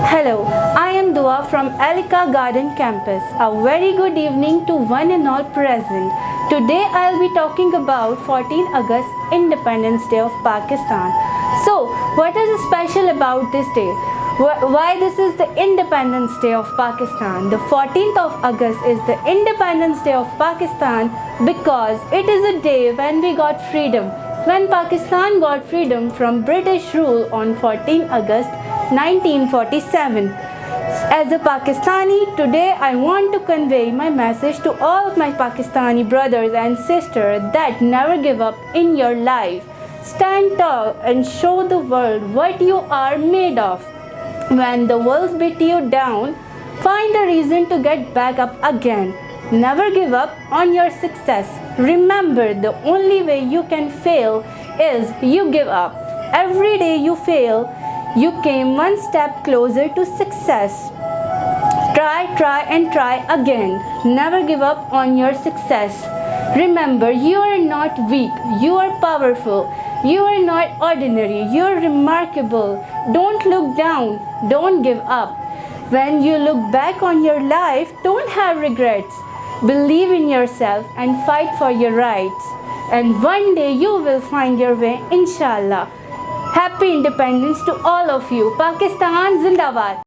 Hello, I am Dua from ELICA Garden Campus. A very good evening to one and all present. Today I will be talking about 14 August, Independence Day of Pakistan. So, what is special about this day? Why this is the Independence Day of Pakistan? The 14th of August is the Independence Day of Pakistan because it is a day when we got freedom. When Pakistan got freedom from British rule on 14 August 1947. As a Pakistani, today I want to convey my message to all of my Pakistani brothers and sisters that never give up in your life. Stand tall and show the world what you are made of. When the world beat you down, find a reason to get back up again. Never give up on your success. Remember, the only way you can fail is you give up. Every day you fail, you came one step closer to success. Try and try again. Never give up on your success. Remember, you are not weak. You are powerful. You are not ordinary. You are remarkable. Don't look down. Don't give up. When you look back on your life, don't have regrets. Believe in yourself and fight for your rights. And one day you will find your way, inshallah. Happy independence to all of you. Pakistan Zindabad.